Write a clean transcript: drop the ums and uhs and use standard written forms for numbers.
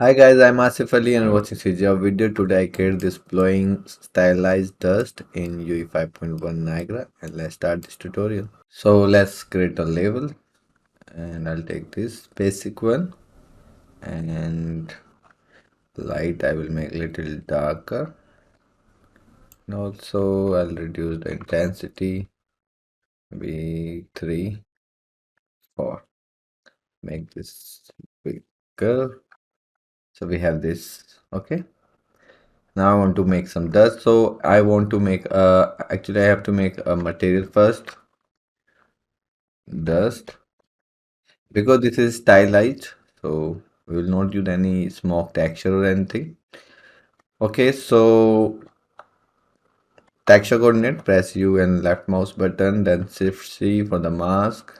Hi guys, I'm Asif Ali and watching CGHOW video. Today I created this blowing stylized dust in UE 5.1 Niagara and let's start this tutorial. So let's create a label and I'll take this basic one and light I will make a little darker and also I'll reduce the intensity maybe 3, 4. Make this bigger. So we have this, okay. Now I want to make some dust. So I want to make actually I have to make a material first, dust, because this is stylized. So we will not use any smoke texture or anything. Okay, so texture coordinate, press U and left mouse button, then shift C for the mask.